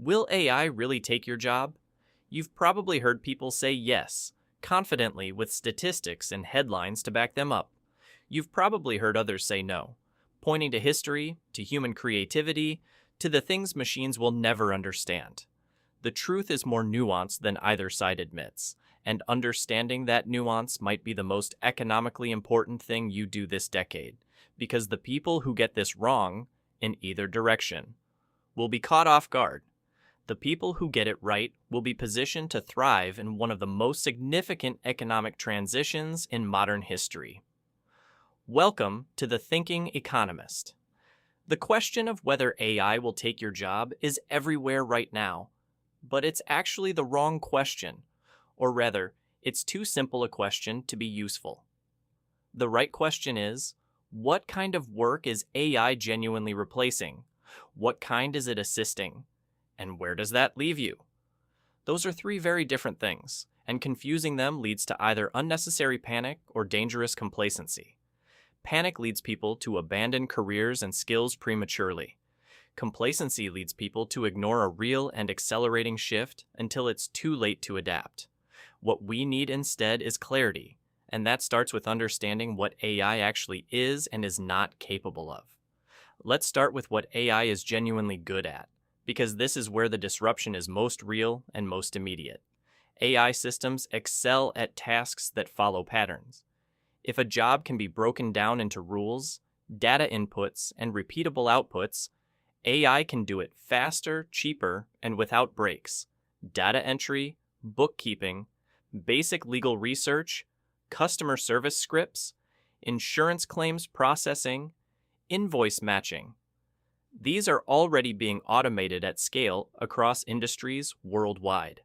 Will AI really take your job? You've probably heard people say yes, confidently with statistics and headlines to back them up. You've probably heard others say no, pointing to history, to human creativity, to the things machines will never understand. The truth is more nuanced than either side admits, and understanding that nuance might be the most economically important thing you do this decade, because the people who get this wrong, in either direction, will be caught off guard. The people who get it right will be positioned to thrive in one of the most significant economic transitions in modern history. Welcome to the Thinking Economist. The question of whether AI will take your job is everywhere right now, but it's actually the wrong question, or rather, it's too simple a question to be useful. The right question is, what kind of work is AI genuinely replacing? What kind is it assisting? And where does that leave you? Those are three very different things, and confusing them leads to either unnecessary panic or dangerous complacency. Panic leads people to abandon careers and skills prematurely. Complacency leads people to ignore a real and accelerating shift until it's too late to adapt. What we need instead is clarity, and that starts with understanding what AI actually is and is not capable of. Let's start with what AI is genuinely good at, because this is where the disruption is most real and most immediate. AI systems excel at tasks that follow patterns. If a job can be broken down into rules, data inputs, and repeatable outputs, AI can do it faster, cheaper, and without breaks. Data entry, bookkeeping, basic legal research, customer service scripts, insurance claims processing, invoice matching. These are already being automated at scale across industries worldwide.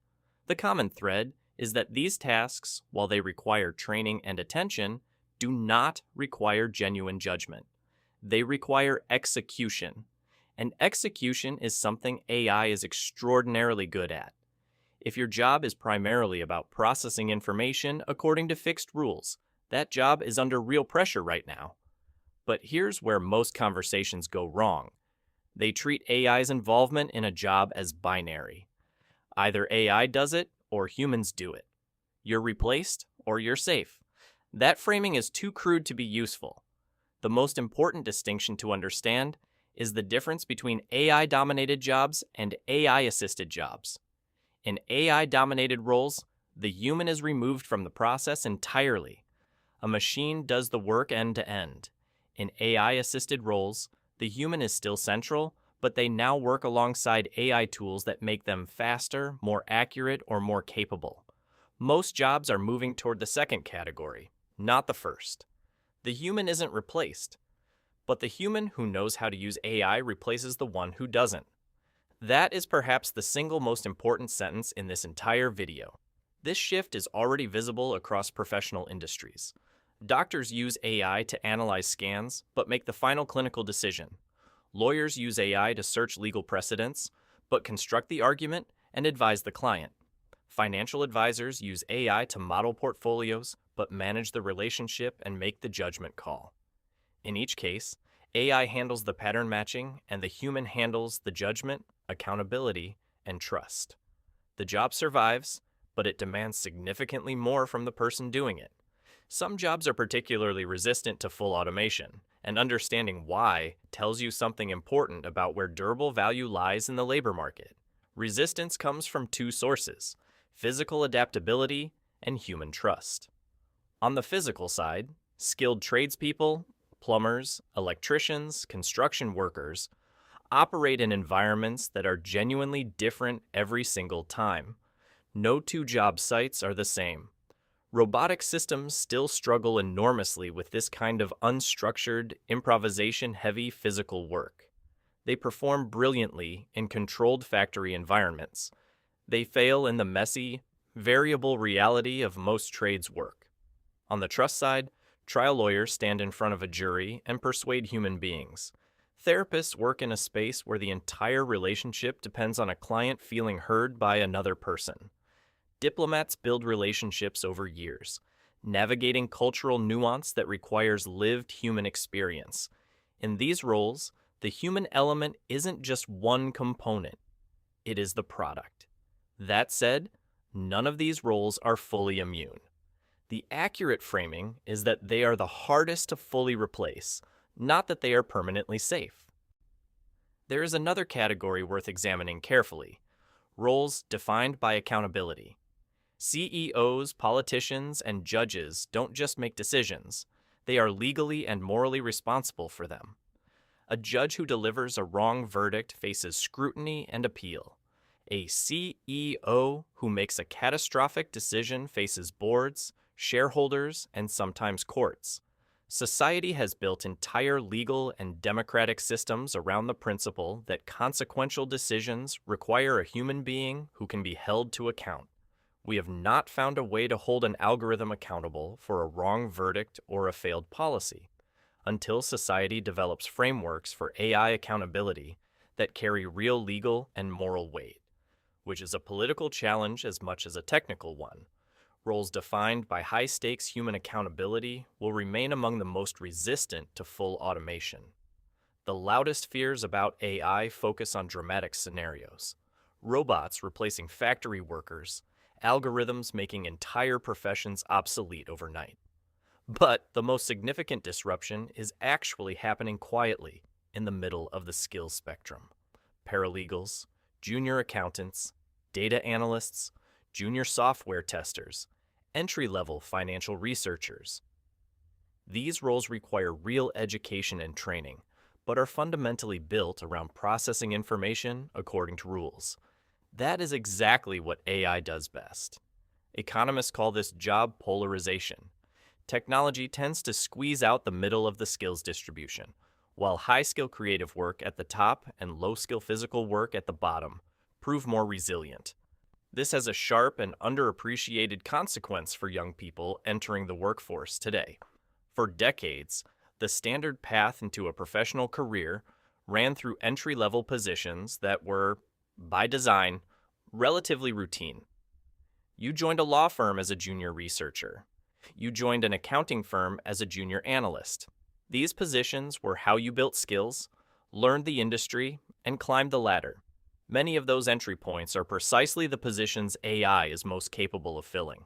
The common thread is that these tasks, while they require training and attention, do not require genuine judgment. They require execution. And execution is something AI is extraordinarily good at. If your job is primarily about processing information according to fixed rules, that job is under real pressure right now. But here's where most conversations go wrong. They treat AI's involvement in a job as binary. Either AI does it or humans do it. You're replaced or you're safe. That framing is too crude to be useful. The most important distinction to understand is the difference between AI-dominated jobs and AI-assisted jobs. In AI-dominated roles, the human is removed from the process entirely. A machine does the work end to end. In AI-assisted roles, the human is still central, but they now work alongside AI tools that make them faster, more accurate, or more capable. Most jobs are moving toward the second category, not the first. The human isn't replaced, but the human who knows how to use AI replaces the one who doesn't. That is perhaps the single most important sentence in this entire video. This shift is already visible across professional industries. Doctors use AI to analyze scans, but make the final clinical decision. Lawyers use AI to search legal precedents, but construct the argument and advise the client. Financial advisors use AI to model portfolios, but manage the relationship and make the judgment call. In each case, AI handles the pattern matching, and the human handles the judgment, accountability, and trust. The job survives, but it demands significantly more from the person doing it. Some jobs are particularly resistant to full automation, and understanding why tells you something important about where durable value lies in the labor market. Resistance comes from two sources: physical adaptability and human trust. On the physical side, skilled tradespeople, plumbers, electricians, construction workers operate in environments that are genuinely different every single time. No two job sites are the same. Robotic systems still struggle enormously with this kind of unstructured, improvisation-heavy physical work. They perform brilliantly in controlled factory environments. They fail in the messy, variable reality of most trades work. On the trust side, trial lawyers stand in front of a jury and persuade human beings. Therapists work in a space where the entire relationship depends on a client feeling heard by another person. Diplomats build relationships over years, navigating cultural nuance that requires lived human experience. In these roles, the human element isn't just one component. it is the product. That said, none of these roles are fully immune. The accurate framing is that they are the hardest to fully replace, not that they are permanently safe. There is another category worth examining carefully: roles defined by accountability. CEOs, politicians, and judges don't just make decisions, they are legally and morally responsible for them. A judge who delivers a wrong verdict faces scrutiny and appeal. A CEO who makes a catastrophic decision faces boards, shareholders, and sometimes courts. Society has built entire legal and democratic systems around the principle that consequential decisions require a human being who can be held to account. We have not found a way to hold an algorithm accountable for a wrong verdict or a failed policy. Until society develops frameworks for AI accountability that carry real legal and moral weight, which is a political challenge as much as a technical one. Roles defined by high-stakes human accountability will remain among the most resistant to full automation. The loudest fears about AI focus on dramatic scenarios: robots replacing factory workers, algorithms making entire professions obsolete overnight. But the most significant disruption is actually happening quietly in the middle of the skills spectrum. Paralegals, junior accountants, data analysts, junior software testers, entry-level financial researchers. These roles require real education and training, but are fundamentally built around processing information according to rules. That is exactly what AI does best. Economists call this job polarization. Technology tends to squeeze out the middle of the skills distribution, while high-skill creative work at the top and low-skill physical work at the bottom prove more resilient. This has a sharp and underappreciated consequence for young people entering the workforce today. For decades, the standard path into a professional career ran through entry-level positions that were, by design, relatively routine. You joined a law firm as a junior researcher. You joined an accounting firm as a junior analyst. These positions were how you built skills, learned the industry, and climbed the ladder. Many of those entry points are precisely the positions AI is most capable of filling.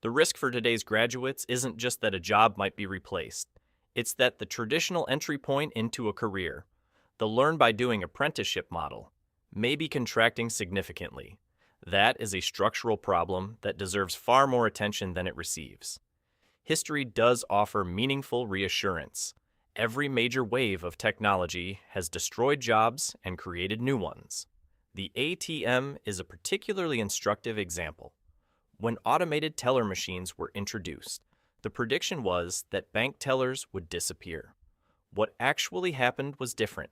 The risk for today's graduates isn't just that a job might be replaced. It's that the traditional entry point into a career, the learn-by-doing apprenticeship model, may be contracting significantly. That is a structural problem that deserves far more attention than it receives. History does offer meaningful reassurance. Every major wave of technology has destroyed jobs and created new ones. The ATM is a particularly instructive example. When automated teller machines were introduced, the prediction was that bank tellers would disappear. What actually happened was different.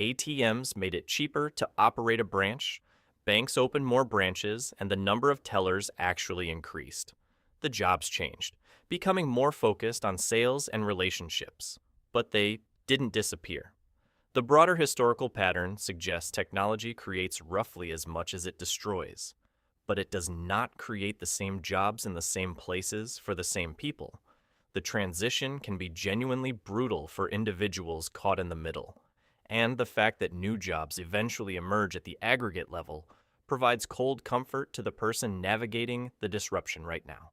ATMs made it cheaper to operate a branch, banks opened more branches, and the number of tellers actually increased. The jobs changed, becoming more focused on sales and relationships, but they didn't disappear. The broader historical pattern suggests technology creates roughly as much as it destroys, but it does not create the same jobs in the same places for the same people. The transition can be genuinely brutal for individuals caught in the middle, and the fact that new jobs eventually emerge at the aggregate level provides cold comfort to the person navigating the disruption right now.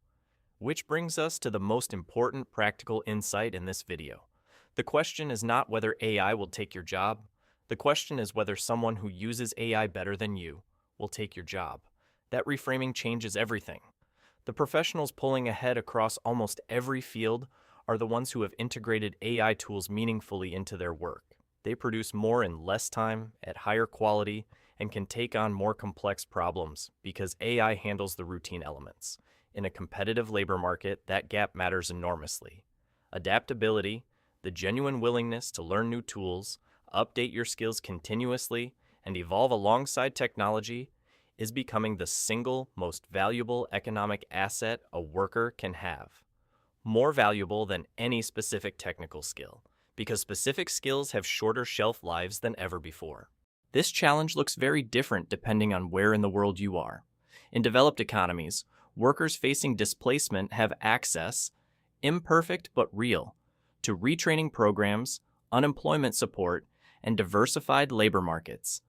Which brings us to the most important practical insight in this video. The question is not whether AI will take your job. The question is whether someone who uses AI better than you will take your job. That reframing changes everything. The professionals pulling ahead across almost every field are the ones who have integrated AI tools meaningfully into their work. They produce more in less time, at higher quality, and can take on more complex problems because AI handles the routine elements. In a competitive labor market, that gap matters enormously. Adaptability, the genuine willingness to learn new tools, update your skills continuously, and evolve alongside technology is becoming the single most valuable economic asset a worker can have. More valuable than any specific technical skill, because specific skills have shorter shelf lives than ever before. This challenge looks very different depending on where in the world you are. In developed economies, workers facing displacement have access, imperfect but real, to retraining programs, unemployment support, and diversified labor markets.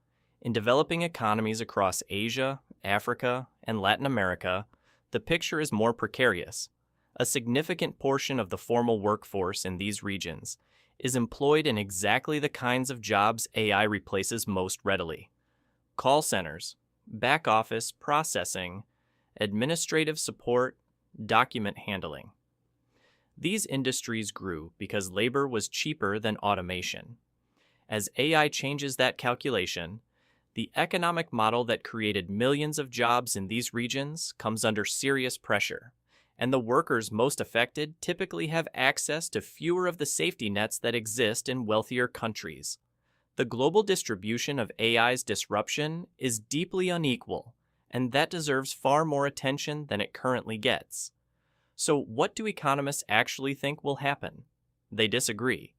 In developing economies across Asia, Africa, and Latin America, the picture is more precarious. A significant portion of the formal workforce in these regions is employed in exactly the kinds of jobs AI replaces most readily: call centers, back office processing, administrative support, document handling. These industries grew because labor was cheaper than automation. As AI changes that calculation, the economic model that created millions of jobs in these regions comes under serious pressure, and the workers most affected typically have access to fewer of the safety nets that exist in wealthier countries. The global distribution of AI's disruption is deeply unequal, and that deserves far more attention than it currently gets. So, what do economists actually think will happen? They disagree,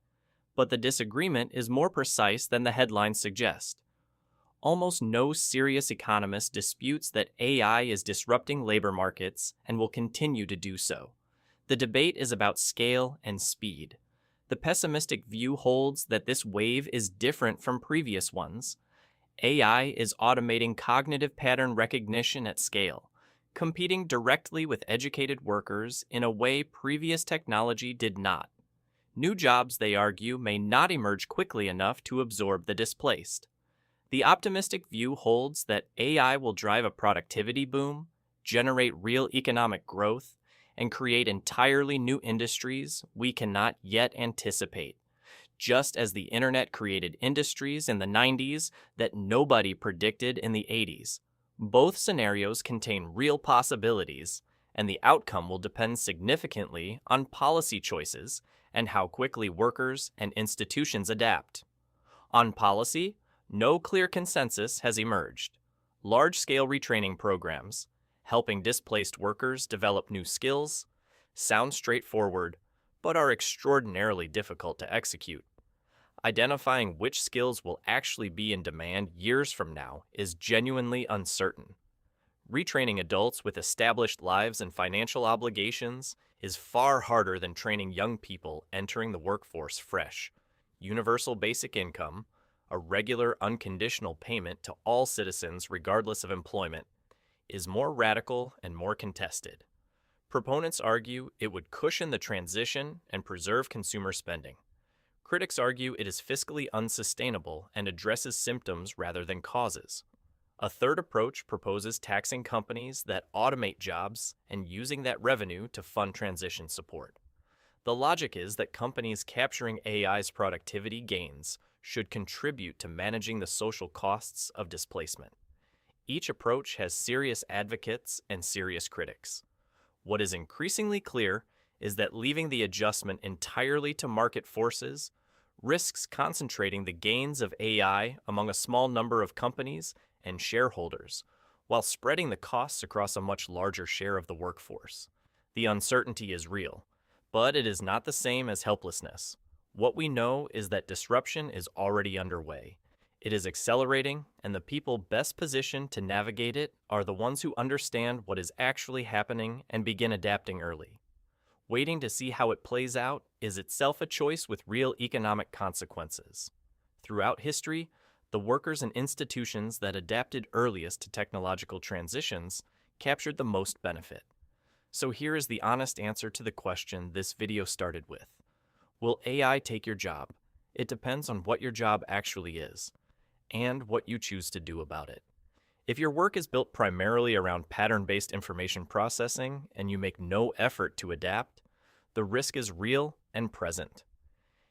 but the disagreement is more precise than the headlines suggest. Almost no serious economist disputes that AI is disrupting labor markets and will continue to do so. The debate is about scale and speed. The pessimistic view holds that this wave is different from previous ones. AI is automating cognitive pattern recognition at scale, competing directly with educated workers in a way previous technology did not. New jobs, they argue, may not emerge quickly enough to absorb the displaced. The optimistic view holds that AI will drive a productivity boom, generate real economic growth, and create entirely new industries we cannot yet anticipate, just as the internet created industries in the 90s that nobody predicted in the 80s. Both scenarios contain real possibilities, and the outcome will depend significantly on policy choices and how quickly workers and institutions adapt. On policy, no clear consensus has emerged. Large-scale retraining programs, helping displaced workers develop new skills, sound straightforward, but are extraordinarily difficult to execute. Identifying which skills will actually be in demand years from now is genuinely uncertain. Retraining adults with established lives and financial obligations is far harder than training young people entering the workforce fresh. Universal basic income, a regular unconditional payment to all citizens regardless of employment, is more radical and more contested. Proponents argue it would cushion the transition and preserve consumer spending. Critics argue it is fiscally unsustainable and addresses symptoms rather than causes. A third approach proposes taxing companies that automate jobs and using that revenue to fund transition support. The logic is that companies capturing AI's productivity gains should contribute to managing the social costs of displacement. Each approach has serious advocates and serious critics. What is increasingly clear is that leaving the adjustment entirely to market forces risks concentrating the gains of AI among a small number of companies and shareholders, while spreading the costs across a much larger share of the workforce. The uncertainty is real, but it is not the same as helplessness. What we know is that disruption is already underway. It is accelerating, and the people best positioned to navigate it are the ones who understand what is actually happening and begin adapting early. Waiting to see how it plays out is itself a choice with real economic consequences. Throughout history, the workers and institutions that adapted earliest to technological transitions captured the most benefit. So here is the honest answer to the question this video started with. Will AI take your job? It depends on what your job actually is, and what you choose to do about it. If your work is built primarily around pattern-based information processing and you make no effort to adapt, the risk is real and present.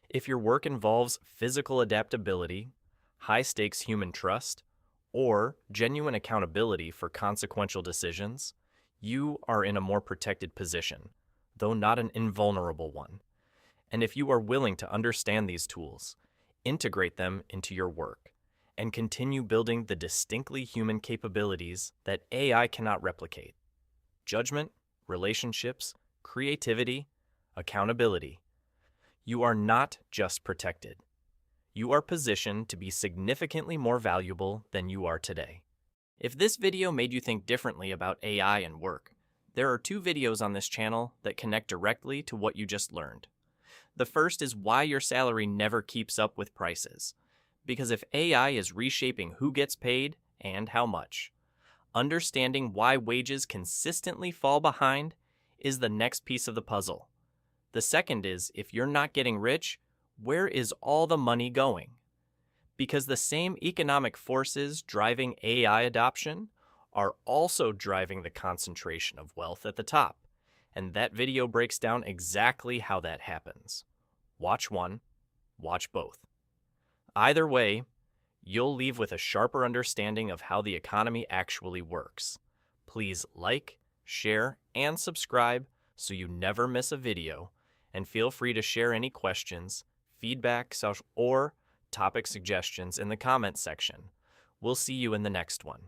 If your work involves physical adaptability, high-stakes human trust, or genuine accountability for consequential decisions, you are in a more protected position, though not an invulnerable one. And if you are willing to understand these tools, integrate them into your work, and continue building the distinctly human capabilities that AI cannot replicate: judgment, relationships, creativity, accountability. You are not just protected. You are positioned to be significantly more valuable than you are today. If this video made you think differently about AI and work, there are 2 videos on this channel that connect directly to what you just learned. The first is why your salary never keeps up with prices. Because if AI is reshaping who gets paid and how much, understanding why wages consistently fall behind is the next piece of the puzzle. The second is, if you're not getting rich, where is all the money going? Because the same economic forces driving AI adoption are also driving the concentration of wealth at the top. And that video breaks down exactly how that happens. Watch one, watch both. Either way, you'll leave with a sharper understanding of how the economy actually works. Please like, share, and subscribe so you never miss a video, and feel free to share any questions, feedback, or topic suggestions in the comments section. We'll see you in the next one.